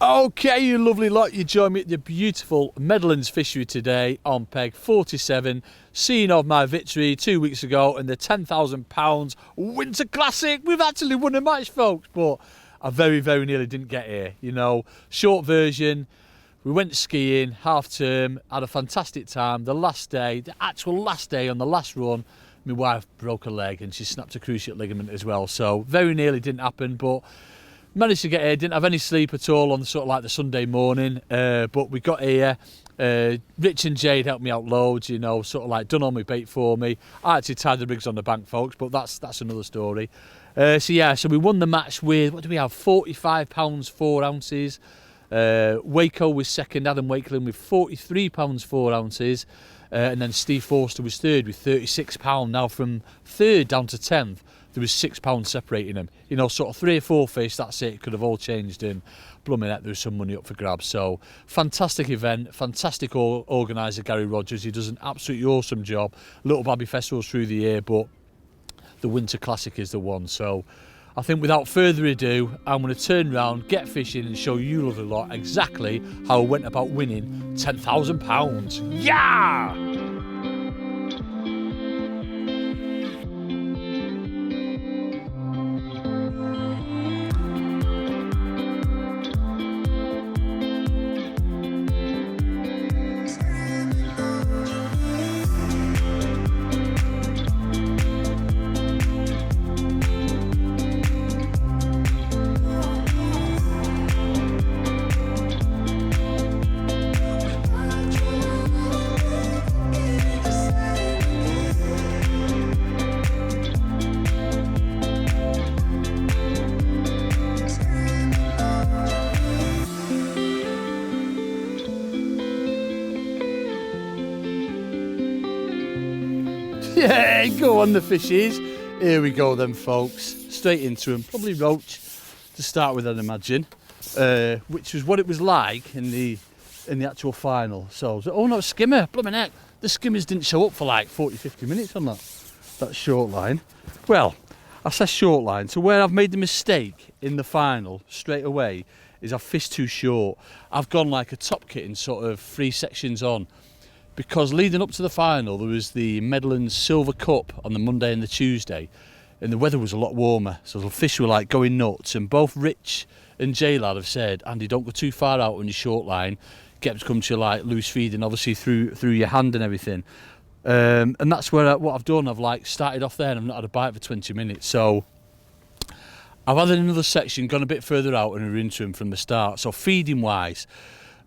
Okay, you lovely lot, you join me at the beautiful Meadowlands Fishery today on peg 47, scene of my victory 2 weeks ago in the £10,000 Winter Classic. We've actually won a match, folks, but I very nearly didn't get here. You know, short version, we went skiing, half term, had a fantastic time. The last day, the actual last day on the last run, my wife broke a leg and she snapped a cruciate ligament as well, so very nearly didn't happen, but managed to get here. Didn't have any sleep at all on sort of like the Sunday morning, but we got here. Rich and Jade helped me out loads, you know, sort of like done all my bait for me. I actually tied the rigs on the bank, folks, but that's another story. So we won the match with, what do we have, £45 4 ounces. Waco was second, Adam Wakeland with £43 4 ounces, and then Steve Forster was third with £36. Now from third down to 10th, there was £6 separating them. You know, sort of 3 or 4 fish, that's it. It could have all changed, and blooming heck, there was some money up for grabs. So, fantastic event, fantastic organiser Gary Rogers. He does an absolutely awesome job. Little Babby festivals through the year, but the Winter Classic is the one. So, I think without further ado, I'm going to turn around, get fishing, and show you lovely lot exactly how I went about winning £10,000. Yeah! Yeah, go on the fishies. Here we go then, folks. Straight into them. Probably roach to start with, I'd imagine. Which was what it was like in the actual final. So, oh no, skimmer. Blooming heck. The skimmers didn't show up for like 40-50 minutes on that short line. Well, I say short line. So where I've made the mistake in the final straight away is I've fished too short. I've gone like a top kitten, sort of 3 sections on. Because leading up to the final, there was the Meadowlands Silver Cup on the Monday and the Tuesday, and the weather was a lot warmer, so the fish were like going nuts. And both Rich and J-Lad have said, Andy, don't go too far out on your short line, get them to come to you like loose feeding, obviously through your hand and everything. And that's where what I've done. I've like started off there and I've not had a bite for 20 minutes. So I've added another section, gone a bit further out, and we're into them from the start. So feeding wise,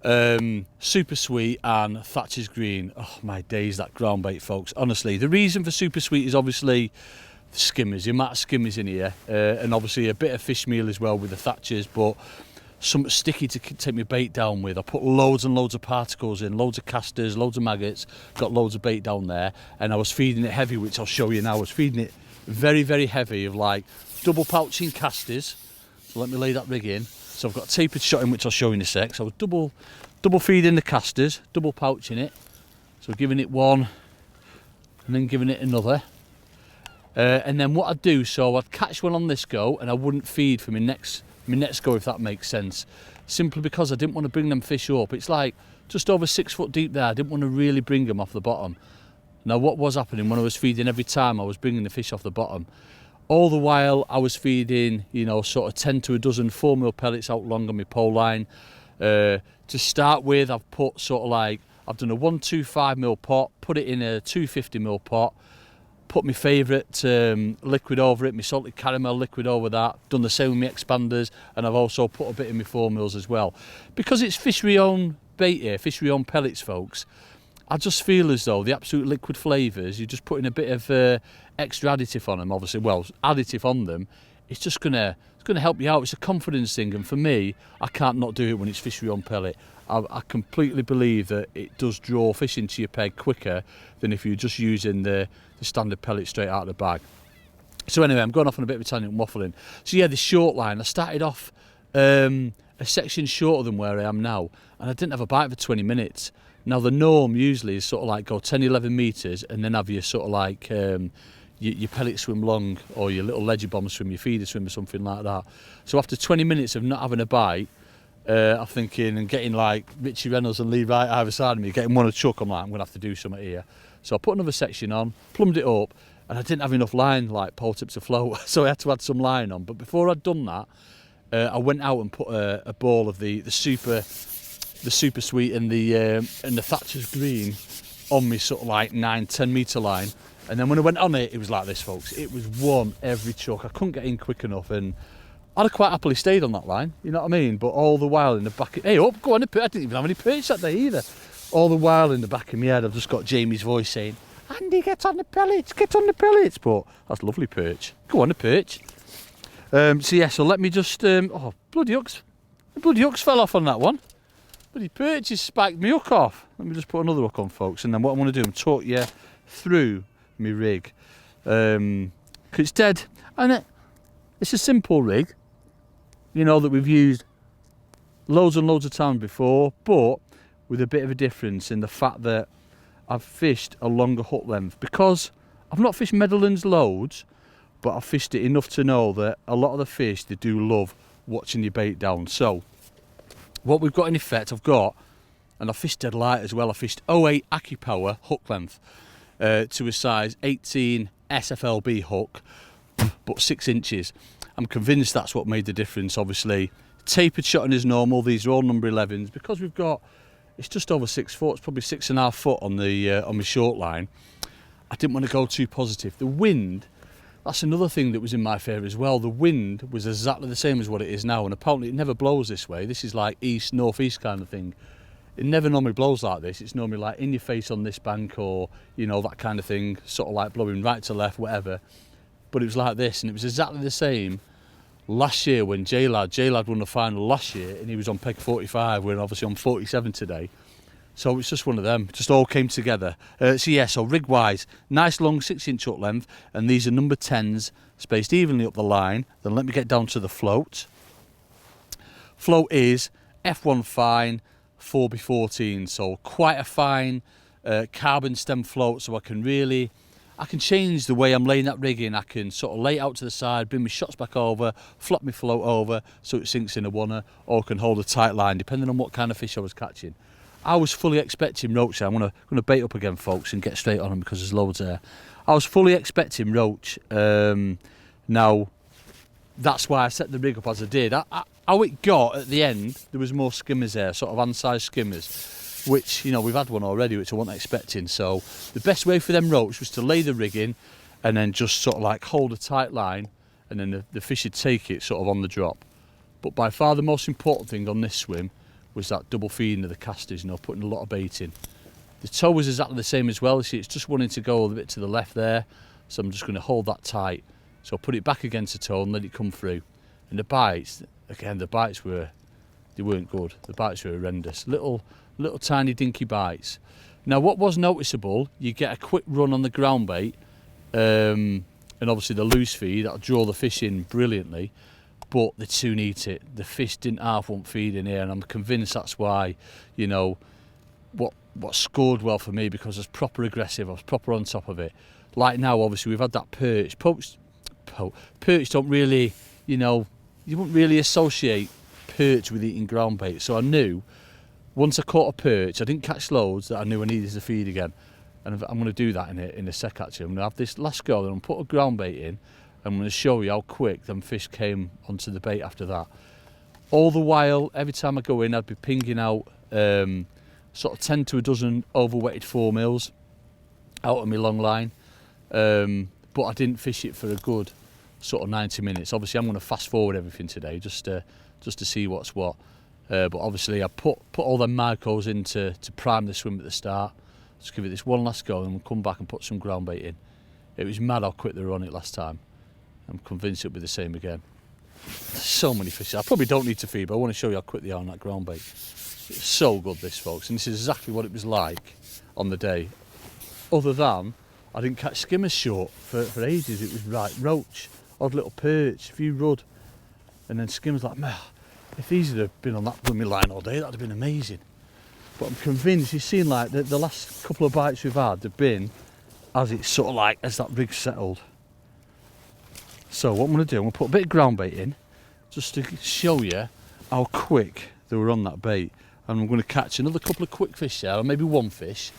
Super Sweet and Thatcher's Green. Oh my days, that ground bait, folks. Honestly, the reason for Super Sweet is obviously the skimmers, the amount of skimmers in here, and obviously a bit of fish meal as well with the Thatchers, but something sticky to take my bait down with. I put loads and loads of particles in, loads of casters, loads of maggots, got loads of bait down there, and I was feeding it heavy, which I'll show you now. I was feeding it very heavy, of like double pouching casters. So let me lay that rig in. So I've got tapered shot in, which I'll show you in a sec. So I was double feeding the casters, double pouching it. So giving it one and then giving it another. And then what I'd do, so I'd catch one on this go and I wouldn't feed for my next go, if that makes sense. Simply because I didn't want to bring them fish up. It's like just over 6 foot deep there. I didn't want to really bring them off the bottom. Now what was happening when I was feeding, every time I was bringing the fish off the bottom, all the while I was feeding, you know, sort of 10 to a dozen 4mm pellets out long on my pole line. To start with, I've put sort of like, I've done a 125mm pot, put it in a 250mm pot, put my favourite liquid over it, my salted caramel liquid over that, done the same with my expanders, and I've also put a bit in my 4mm as well. Because it's fishery owned bait here, fishery owned pellets, folks, I just feel as though the absolute liquid flavours, you're just putting a bit of extra additive on them, obviously, well, additive on them, it's just going to help you out. It's a confidence thing, and for me, I can't not do it when it's fishery on pellet. I completely believe that it does draw fish into your peg quicker than if you're just using the standard pellet straight out of the bag. So anyway, I'm going off on a bit of a tangent and waffling. So yeah, this short line, I started off a section shorter than where I am now, and I didn't have a bite for 20 minutes. Now the norm usually is sort of like go 10-11 metres and then have your sort of like your pellet swim long, or your little ledger bomb swim, your feeder swim or something like that. So after 20 minutes of not having a bite, I'm thinking, and getting like Richie Reynolds and Lee Wright either side of me, getting one a chuck, I'm like, I'm going to have to do something here. So I put another section on, plumbed it up, and I didn't have enough line, like pole tips to float, so I had to add some line on. But before I'd done that, I went out and put a ball of the super sweet and the Thatcher's green on me sort of like 9-10 metre line. And then when I went on it, it was like this, folks. It was one every chuck. I couldn't get in quick enough, and I'd have quite happily stayed on that line, you know what I mean? But all the while in the back of... Hey, up, go on, I didn't even have any perch that day either. All the while in the back of my head, I've just got Jamie's voice saying, Andy, get on the pellets, get on the pellets. But that's lovely perch. Go on, the perch. So yeah, so let me just... oh, bloody hooks. The bloody hooks fell off on that one. Bloody perch has spiked me hook off. Let me just put another hook on, folks. And then what I'm going to do, I'm talk you through my rig. Because it's dead. And it's a simple rig, you know, that we've used loads and loads of times before, but with a bit of a difference in the fact that I've fished a longer hook length. Because I've not fished Meadowlands loads, but I've fished it enough to know that a lot of the fish, they do love watching your bait down. So what we've got in effect, I've got, and I fished dead light as well, I fished 08 AccuPower hook length to a size 18 SFLB hook, but 6 inches. I'm convinced that's what made the difference. Obviously tapered shotting is normal, these are all number 11s. Because we've got, it's just over 6 foot, it's probably 6.5 foot on my short line. I didn't want to go too positive. The wind, that's another thing that was in my favour as well. The wind was exactly the same as what it is now, and apparently it never blows this way. This is like east, northeast kind of thing. It never normally blows like this. It's normally like in your face on this bank, or, you know, that kind of thing, sort of like blowing right to left, whatever. But it was like this, and it was exactly the same last year when J-Lad won the final last year, and he was on peg 45. We're obviously on 47 today. So it's just one of them, just all came together. So yeah, so rig wise, nice long 6-inch hook length, and these are number 10s spaced evenly up the line. Then let me get down to the float. Float is F1 fine 4x14, so quite a fine carbon stem float, so I can change the way I'm laying that rig in. I can sort of lay it out to the side, bring my shots back over, flop my float over so it sinks in a oneer, or I can hold a tight line depending on what kind of fish I was catching. I was fully expecting roach there. I'm gonna bait up again, folks, and get straight on them because there's loads there. I was fully expecting roach. Now, that's why I set the rig up as I did. How it got at the end, there was more skimmers there, sort of hand-sized skimmers, which, you know, we've had one already, which I wasn't expecting. So the best way for them roach was to lay the rig in and then just sort of like hold a tight line, and then the fish would take it sort of on the drop. But by far the most important thing on this swim was that double feeding of the casters, you know, putting a lot of bait in. The toe was exactly the same as well. See, it's just wanting to go a bit to the left there, so I'm just going to hold that tight. So I'll put it back against the toe and let it come through. And the bites, again, they weren't good. The bites were horrendous. Little tiny dinky bites. Now what was noticeable, you get a quick run on the ground bait, and obviously the loose feed, that'll draw the fish in brilliantly, but they soon eat it. The fish didn't half want feed in here, and I'm convinced that's why, you know, what scored well for me, because I was proper aggressive, I was proper on top of it. Like now, obviously, we've had that perch. Perch don't really, you know, you wouldn't really associate perch with eating ground bait. So I knew, once I caught a perch, I didn't catch loads, that I knew I needed to feed again. And I'm going to do that in a sec, actually. I'm going to have this last go, and put a ground bait in. I'm going to show you how quick them fish came onto the bait after that. All the while, every time I go in, I'd be pinging out sort of 10 to a dozen overwetted 4mm out of my long line. But I didn't fish it for a good sort of 90 minutes. Obviously, I'm going to fast forward everything today just to see what's what. But obviously, I put all them Marcos in to prime the swim at the start. Just give it this one last go, and we'll come back and put some ground bait in. It was mad how quick they were on it last time. I'm convinced it'll be the same again. There's so many fish. I probably don't need to feed, but I want to show you how quick they are on that ground bait. It's so good, this, folks, and this is exactly what it was like on the day. Other than, I didn't catch skimmers short for ages. It was right roach, odd little perch, a few rudd, and then skimmers like, man, if these had been on that blooming line all day, that'd have been amazing. But I'm convinced, you've seen like the last couple of bites we've had, they've been as it's sort of like, as that rig settled. So what I'm going to do, I'm going to put a bit of ground bait in, just to show you how quick that were on that bait, and I'm going to catch another couple of quick fish there, or maybe one fish,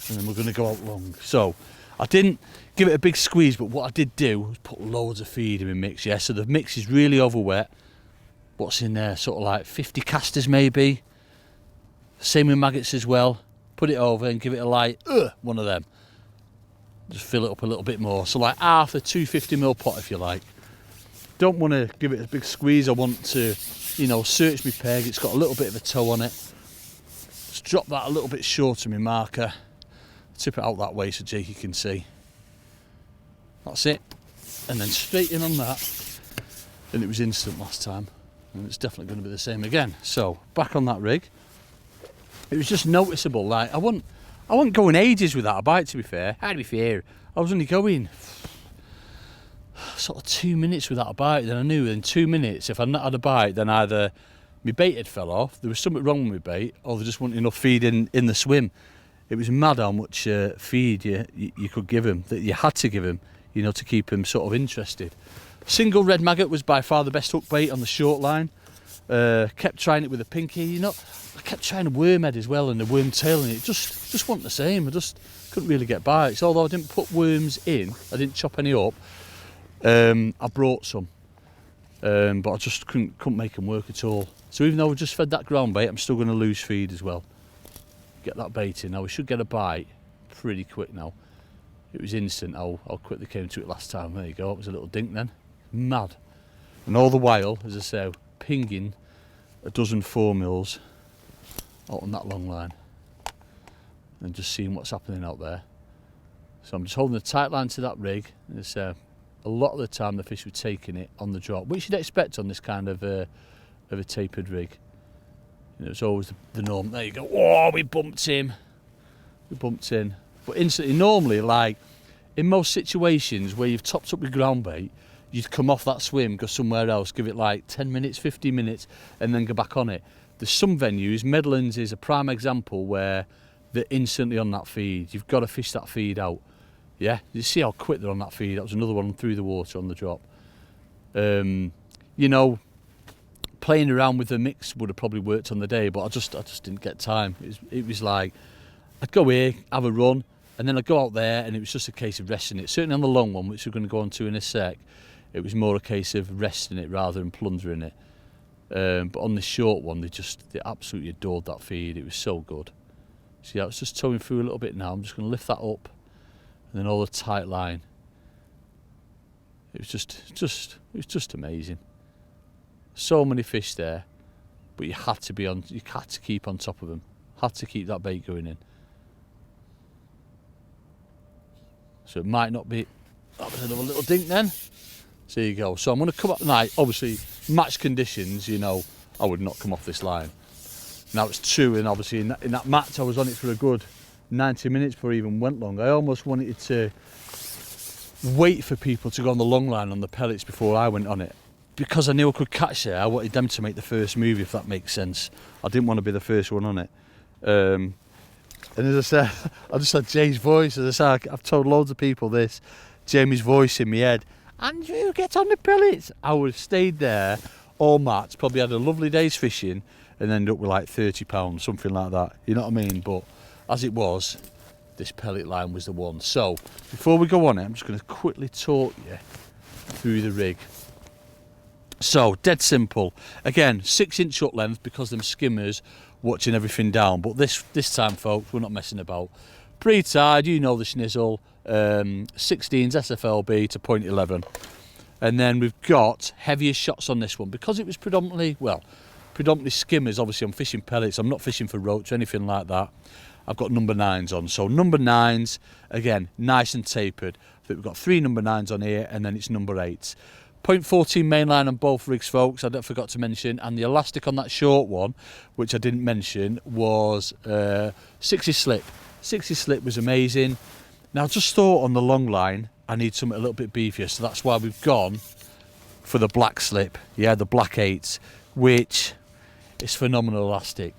and then we're going to go out long. So I didn't give it a big squeeze, but what I did do was put loads of feed in my mix. Yeah, so the mix is really over wet. What's in there? Sort of like 50 casters maybe. Same with maggots as well. Put it over and give it a light one of them. Just fill it up a little bit more. So like half a 250ml pot if you like. Don't want to give it a big squeeze. I want to, you know, search my peg. It's got a little bit of a toe on it. Just drop that a little bit short of my marker. Tip it out that way so Jakey can see. That's it. And then straight in on that. And it was instant last time. And it's definitely going to be the same again. So back on that rig. It was just noticeable. Like I wasn't going ages without a bite, to be fair. I'd be fair. I was only going sort of 2 minutes without a bite. Then I knew in 2 minutes, if I'd not had a bite, then either my bait had fell off, there was something wrong with my bait, or there just wasn't enough feed in the swim. It was mad how much feed you could give him, that you had to give him, you know, to keep him sort of interested. Single red maggot was by far the best hook bait on the short line. Kept trying it with a pinky, you know. I kept trying a worm head as well and the worm tail, and it just wasn't the same. I just couldn't really get bites. Although I didn't put worms in, I didn't chop any up. I brought some, but I just couldn't make them work at all. So even though I just fed that ground bait, I'm still going to lose feed as well. Get that bait in. Now we should get a bite pretty quick now. It was instant how quick they came to it last time. There you go, it was a little dink then. Mad. And all the while, as I say, pinging a dozen 4mm out on that long line and just seeing what's happening out there. So I'm just holding a tight line to that rig, and it's, a lot of the time the fish were taking it on the drop, which you'd expect on this kind of a tapered rig. You know, it's always the norm. There you go. Oh, we bumped him. We bumped in. But instantly, normally, like in most situations where you've topped up with ground bait, you'd come off that swim, go somewhere else, give it like 10 minutes, 15 minutes, and then go back on it. There's some venues, Meadowlands is a prime example, where they're instantly on that feed. You've got to fish that feed out. Yeah, you see how quick they're on that feed. That was another one through the water on the drop. You know, playing around with the mix would have probably worked on the day, but I just didn't get time. It was like, I'd go here, have a run, and then I'd go out there, and it was just a case of resting it. Certainly on the long one, which we're going to go on to in a sec, it was more a case of resting it rather than plundering it. But on the short one, they absolutely adored that feed. It was so good. See, it's just towing through a little bit now. I'm just going to lift that up, and then all the tight line. It was just amazing. So many fish there, but you had to keep on top of them. Had to keep that bait going in. So it might not be. That was another little dink then. So there you go. So I'm going to come up tonight. Obviously, match conditions, you know, I would not come off this line. Now it's true, and obviously in that match I was on it for a good 90 minutes before I even went long. I almost wanted to wait for people to go on the long line on the pellets before I went on it. Because I knew I could catch there, I wanted them to make the first move, if that makes sense. I didn't want to be the first one on it. And as I said, I just had Jay's voice. As I said, I've told loads of people this. Jamie's voice in my head. Andrew, get on the pellets. I would have stayed there all match, probably had a lovely day's fishing, and ended up with like £30, something like that. You know what I mean? But as it was, this pellet line was the one. So before we go on it, I'm just going to quickly talk you through the rig. So dead simple. Again, 6-inch hook length because them skimmers watching everything down. But this time, folks, we're not messing about. Pre-tied, you know the schnizzle. 16s SFLB to 0.11, and then we've got heavier shots on this one because it was predominantly skimmers. Obviously I'm fishing pellets, I'm not fishing for roach or anything like that. I've got number 9s on, so number 9s again, nice and tapered. I think we've got 3 number 9s on here, and then it's number 8s. 0.14 mainline on both rigs, folks. I forgot to mention, and the elastic on that short one, which I didn't mention, was 60 slip. 60 slip was amazing. Now I just thought on the long line I need something a little bit beefier, so that's why we've gone for the black slip, yeah, the black 8s, which is phenomenal elastic.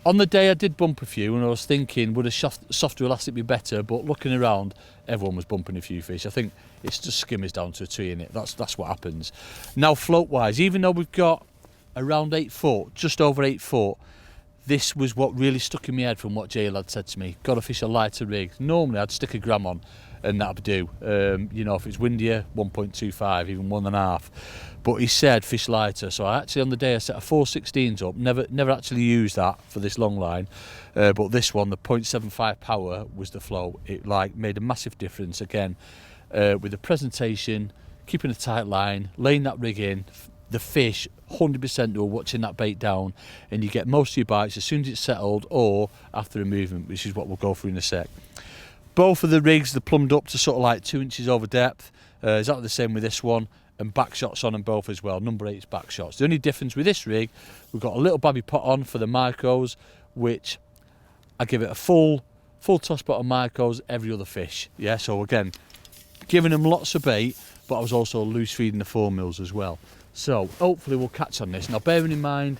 On the day I did bump a few, and I was thinking, would a softer elastic be better? But looking around, everyone was bumping a few fish. I think it's just skimmers down to a tree in it. That's what happens. Now float wise, even though we've got around 8 foot, just over 8 foot, this was what really stuck in my head from what Jay had said to me. Got to fish a lighter rig. Normally I'd stick a gram on and that'd do. You know, if it's windier, 1.25, even 1.5. But he said fish lighter, so I actually on the day I set a 416s up. Never actually used that for this long line, but this one, the 0.75 power was the flow. It like made a massive difference again with the presentation, keeping a tight line, laying that rig in. The fish 100% were watching that bait down, and you get most of your bites as soon as it's settled or after a movement, which is what we'll go through in a sec. Both of the rigs, they're plumbed up to sort of like 2 inches over depth. Exactly the same with this one, and back shots on them both as well. Number 8 is back shots. The only difference with this rig, we've got a little babby pot on for the micros, which I give it a full toss pot of micros every other fish. Yeah, so again, giving them lots of bait, but I was also loose feeding the 4 mils as well. So hopefully we'll catch on this. Now bearing in mind,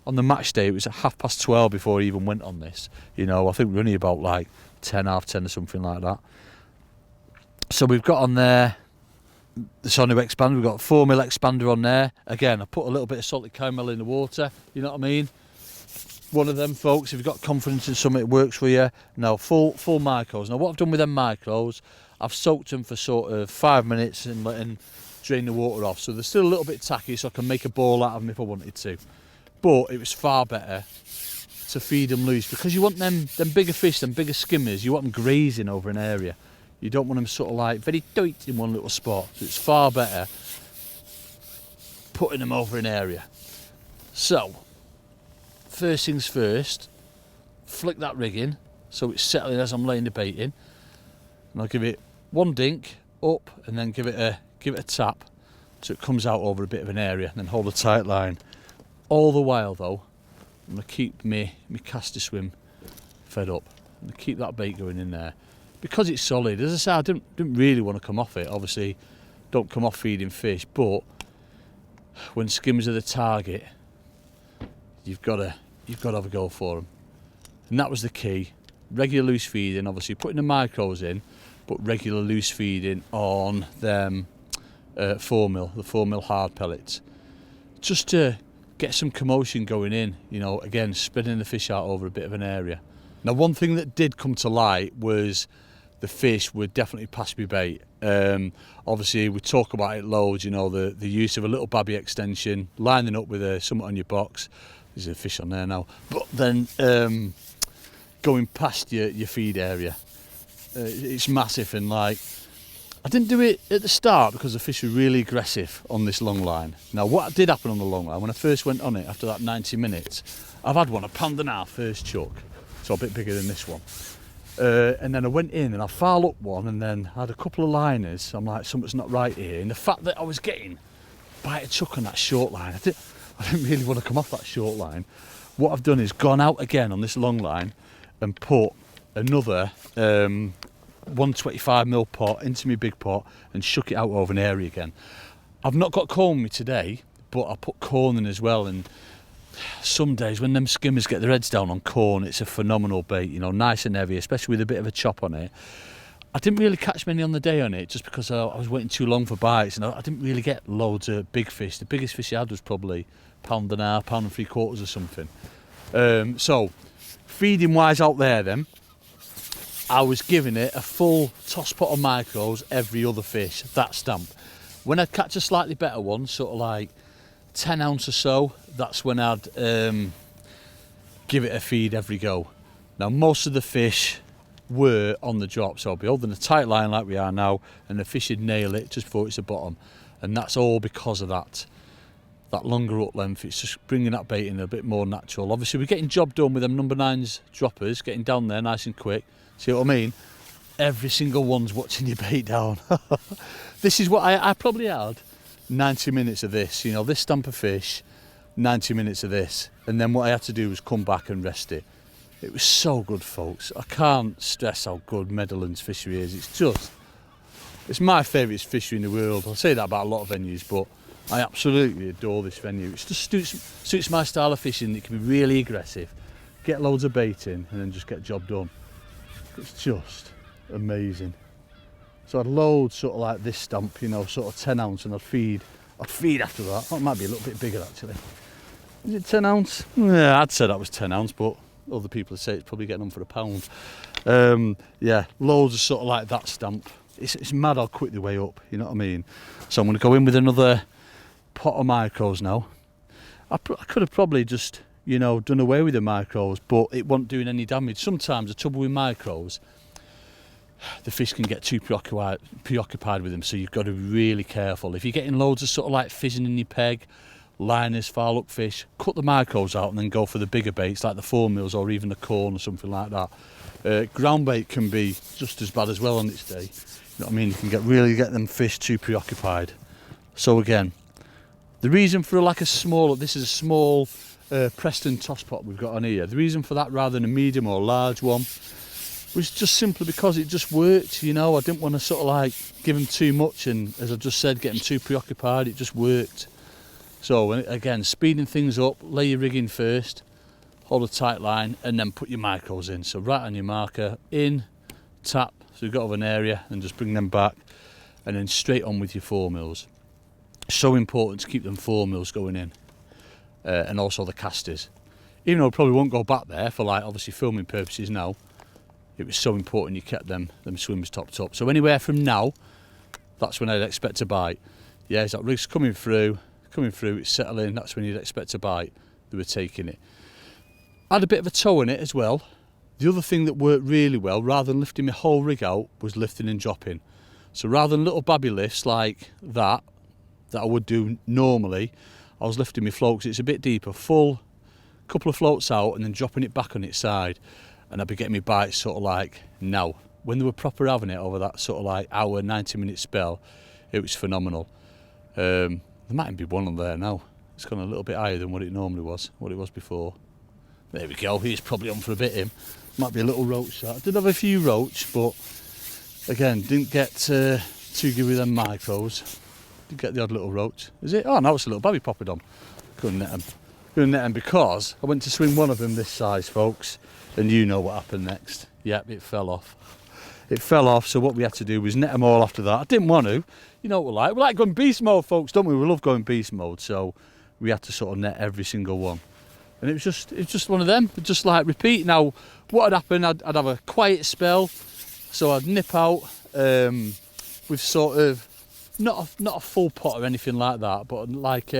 on the match day it was at 12:30 before he even went on this. You know, I think we're only about like 10, half 10 or something like that. So we've got on there the Sonubaits expander. We've got a 4 mil expander on there. Again, I put a little bit of salted caramel in the water. You know what I mean? One of them, folks. If you've got confidence in something, it works for you. Now full micros. Now what I've done with them micros, I've soaked them for sort of 5 minutes and letting drain the water off, so they're still a little bit tacky, so I can make a ball out of them if I wanted to. But it was far better to feed them loose, because you want them bigger fish, them bigger skimmers, you want them grazing over an area. You don't want them sort of like very tight in one little spot. So it's far better putting them over an area. So first things first, flick that rig in so it's settling as I'm laying the bait in, and I'll give it one dink up and then give it a tap so it comes out over a bit of an area, and then hold a tight line. All the while though, I'm going to keep me caster swim fed up. I'm going to keep that bait going in there because it's solid. As I say, I didn't really want to come off it. Obviously don't come off feeding fish, but when skimmers are the target, you've got to have a go for them, and that was the key. Regular loose feeding, obviously putting the micros in, but regular loose feeding on them 4 mil, the 4 mil hard pellets, just to get some commotion going in, you know, again spreading the fish out over a bit of an area. Now one thing that did come to light was the fish were definitely past me bait. Obviously we talk about it loads, you know, the use of a little babby extension, lining up with something on your box. There's a fish on there now, but then going past your feed area, it's massive. And like, I didn't do it at the start because the fish were really aggressive on this long line. Now what did happen on the long line, when I first went on it after that 90 minutes, I've had one, a £1.5 first chuck, so a bit bigger than this one. And then I went in and I fouled up one, and then had a couple of liners. So I'm like, something's not right here. And the fact that I was getting bite a chuck on that short line, I didn't really want to come off that short line. What I've done is gone out again on this long line and put another 125 mil pot into my big pot and shook it out over an area again. I've not got corn with me today, but I put corn in as well. And some days when them skimmers get their heads down on corn, it's a phenomenal bait, you know, nice and heavy, especially with a bit of a chop on it. I didn't really catch many on the day on it just because I was waiting too long for bites, and I didn't really get loads of big fish. The biggest fish I had was probably £1.5, £1.75 or something. So feeding wise out there then, I was giving it a full toss pot of micros every other fish, that stamp. When I'd catch a slightly better one, sort of like 10 ounce or so, that's when I'd give it a feed every go. Now most of the fish were on the drop, so I'll be holding a tight line like we are now, and the fish would nail it just before it's the bottom, and that's all because of that longer up length. It's just bringing that bait in a bit more natural. Obviously we're getting job done with them number 9s droppers, getting down there nice and quick. See what I mean? Every single one's watching your bait down. This is what I probably had 90 minutes of this, you know, this stamp of fish, 90 minutes of this, and then what I had to do was come back and rest it. It was so good, folks. I can't stress how good Meadowlands Fishery is. It's my favourite fishery in the world. I'll say that about a lot of venues, but I absolutely adore this venue. It just suits my style of fishing. It can be really aggressive, get loads of bait in, and then just get job done. It's just amazing. So I'd load sort of like this stamp, you know, sort of 10 ounce, and I'd feed after that. That might be a little bit bigger actually. Is it 10 ounce? Yeah, I'd say that was 10 ounce, but other people say it's probably getting on for £1. Yeah, loads of sort of like that stamp. It's mad how quick they weigh up, you know what I mean? So I'm going to go in with another pot of micros now. I could have probably just, you know, done away with the micros, but it wasn't doing any damage. Sometimes the trouble with micros, the fish can get too preoccupied with them, so you've got to be really careful. If you're getting loads of sort of like fizzing in your peg, liners, farlock fish, cut the micros out and then go for the bigger baits like the 4mm or even the corn or something like that. Ground bait can be just as bad as well on its day. You know what I mean? You can really get them fish too preoccupied. So again, the reason for like a small, this is a small Preston toss pot we've got on here. The reason for that rather than a medium or a large one was just simply because it just worked, you know. I didn't want to sort of like give them too much and, as I just said, get them too preoccupied. It just worked. So again, speeding things up, lay your rig in first, hold a tight line and then put your micros in. So right on your marker, in, tap, so you've got over an area and just bring them back and then straight on with your 4mm. So important to keep them 4mm going in and also the casters. Even though I probably won't go back there for like obviously filming purposes now, it was so important you kept them swims topped up. So anywhere from now, that's when I'd expect to bite. Yeah, as that rig's coming through, it's settling, that's when you'd expect to bite. They were taking it. I had a bit of a toe in it as well. The other thing that worked really well, rather than lifting my whole rig out, was lifting and dropping. So rather than little babby lifts like that I would do normally, I was lifting my floats, it's a bit deeper, full, couple of floats out and then dropping it back on its side. And I'd be getting my bites sort of like now. When they were proper having it over that sort of like hour, 90-minute spell, it was phenomenal. There might even be one on there now. It's gone a little bit higher than what it normally was, what it was before. There we go, he's probably on for a bit him. Might be a little roach shot. I did have a few roach, but again, didn't get too good with them micros. Did get the odd little roach. Is it? Oh, no, it's a little babby poppadom. Couldn't net them. Couldn't net them because I went to swing one of them this size, folks, and you know what happened next. Yep, it fell off. It fell off, so what we had to do was net them all after that. I didn't want to. You know what we're like. We like going beast mode, folks, don't we? We love going beast mode, so we had to sort of net every single one. And it was just one of them, just like repeat. Now, what had happened, I'd have a quiet spell, so I'd nip out with sort of, not a full pot or anything like that, but like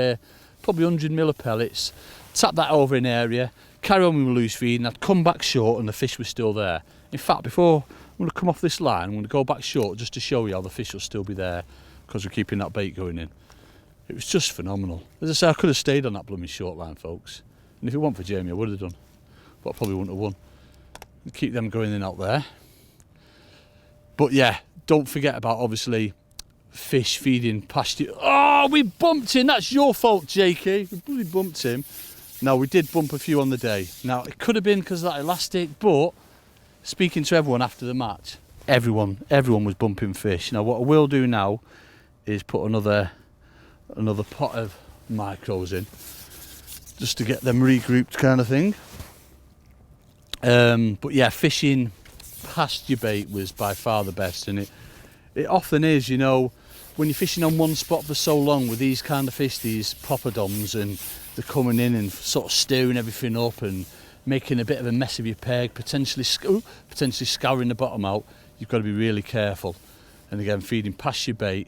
probably 100ml of pellets, tap that over an area, carry on with my loose feed, and I'd come back short and the fish was still there. In fact, before I'm going to come off this line, I'm going to go back short just to show you how the fish will still be there because we're keeping that bait going in. It was just phenomenal. As I say, I could have stayed on that blooming short line, folks. And if it weren't for Jamie, I would have done. But I probably wouldn't have won. Keep them going in out there. But yeah, don't forget about obviously fish feeding past you. Oh, we bumped him. That's your fault, Jakey. We really bumped him. No, we did bump a few on the day. Now, it could have been because of that elastic, but speaking to everyone after the match, everyone was bumping fish. Now, what I will do now is put another pot of micros in, just to get them regrouped kind of thing. But yeah, fishing past your bait was by far the best, and it often is, you know, when you're fishing on one spot for so long with these kind of fish, these poppadoms, and they're coming in and sort of stirring everything up and making a bit of a mess of your peg, potentially scouring the bottom out, you've got to be really careful. And again, feeding past your bait,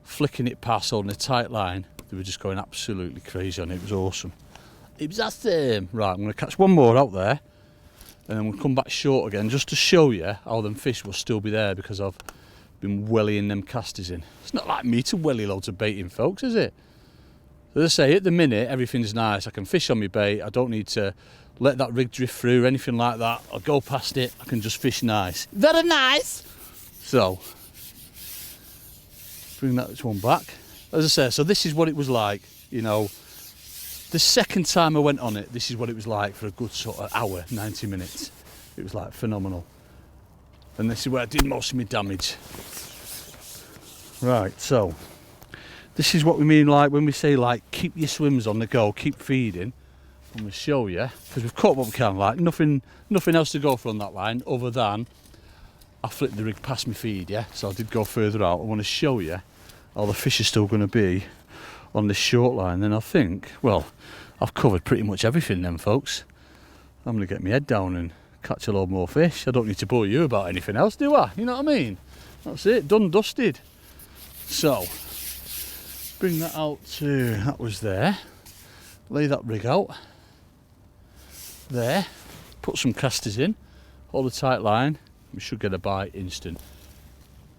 flicking it past, holding a tight line, they were just going absolutely crazy on it. It was awesome. It was awesome. Right, I'm going to catch one more out there and then we'll come back short again just to show you how them fish will still be there because I've been wellying them casters in. It's not like me to welly loads of bait in, folks, is it? As I say, at the minute everything's nice. I can fish on my bait. I don't need to let that rig drift through or anything like that. I'll go past it. I can just fish nice. Very nice. So bring that one back. As I say, so this is what it was like, you know. The second time I went on it, this is what it was like for a good sort of hour, 90 minutes. It was like phenomenal. And this is where I did most of my damage. Right, so this is what we mean like when we say like keep your swims on the go, keep feeding. I'm going to show you, because we've caught what we can, like nothing else to go for on that line other than I flipped the rig past my feed, yeah? So I did go further out. I want to show you how the fish are still going to be on this short line. Then I think, well, I've covered pretty much everything then, folks. I'm going to get my head down and catch a load more fish. I don't need to bore you about anything else, do I? You know what I mean? That's it, done, dusted. So, bring that out to, that was there. Lay that rig out. There. Put some casters in. Hold a tight line. We should get a bite instant.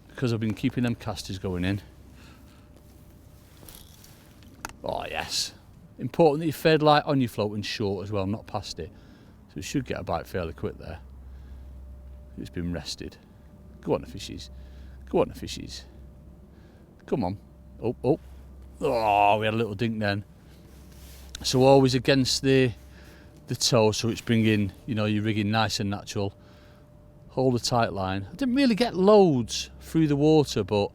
Because I've been keeping them casters going in. Oh yes. Important that you fed light on your float and short as well, not past it. So it should get a bite fairly quick there. It's been rested. Go on the fishies. Go on the fishies. Come on. Oh, oh. Oh, we had a little dink then. So always against the toe, so it's bringing, you know, you're rigging nice and natural. Hold a tight line. I didn't really get loads through the water, but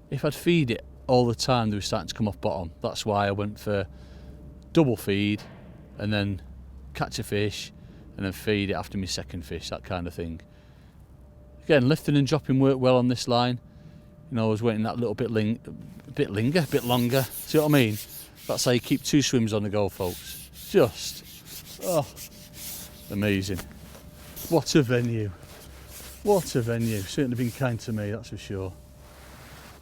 if I'd feed it all the time, they were starting to come off bottom. That's why I went for double feed and then catch a fish and then feed it after my second fish, that kind of thing. Again, lifting and dropping worked well on this line. You know, I was waiting that little bit longer. See what I mean? That's how you keep 2 swims on the go, folks. Just, oh, amazing. What a venue. What a venue. Certainly been kind to me, that's for sure.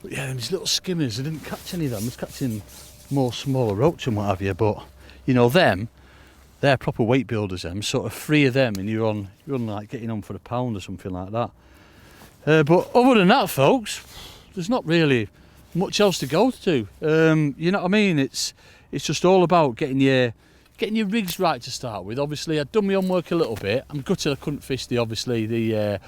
But yeah, these little skimmers, I didn't catch any of them. I was catching more smaller roach and what have you, but you know, they're proper weight builders, them. Sort of 3 of them and you're on like getting on for £1 or something like that. But other than that, folks, there's not really much else to go to. You know what I mean? It's just all about getting your rigs right to start with. Obviously, I'd done my homework a little bit. I'm gutted I couldn't fish the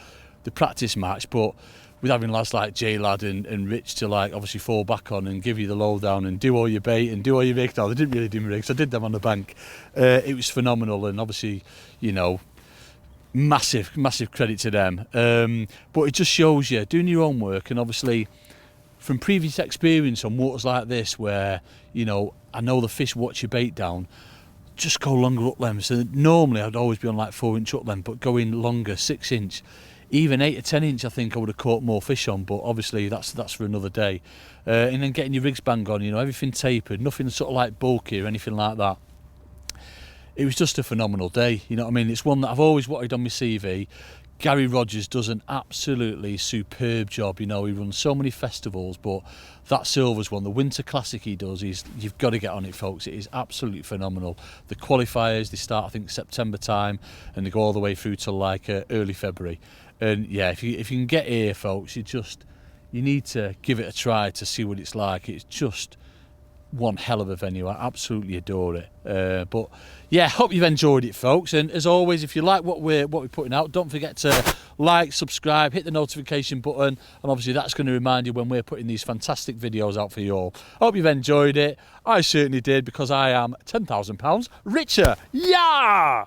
practice match, but with having lads like J-Lad and Rich to like obviously fall back on and give you the lowdown and do all your bait and do all your rigs. No, they didn't really do my rigs. I did them on the bank. It was phenomenal, and obviously, you know, massive credit to them. But it just shows you doing your homework, and obviously from previous experience on waters like this where, you know, I know the fish watch your bait down, just go longer upland. So normally I'd always be on like 4-inch upland, but going longer, 6-inch, even 8 or 10 inch, I think I would have caught more fish on. But obviously that's for another day. And then getting your rigs bang on, you know, everything tapered, nothing sort of like bulky or anything like that. It was just a phenomenal day, you know what I mean? It's one that I've always wanted on my CV. Gary Rogers does an absolutely superb job. You know, he runs so many festivals, but that Silvers one, the Winter Classic he does, you've got to get on it, folks. It is absolutely phenomenal. The qualifiers, they start, I think, September time, and they go all the way through to like early February. And yeah, if you can get here, folks, you need to give it a try to see what it's like. It's just one hell of a venue. I absolutely adore it. But yeah, hope you've enjoyed it, folks. And as always, if you like what we're putting out, don't forget to like, subscribe, hit the notification button, and obviously that's going to remind you when we're putting these fantastic videos out for you all. Hope you've enjoyed it. I certainly did, because I am £10,000 richer. Yeah!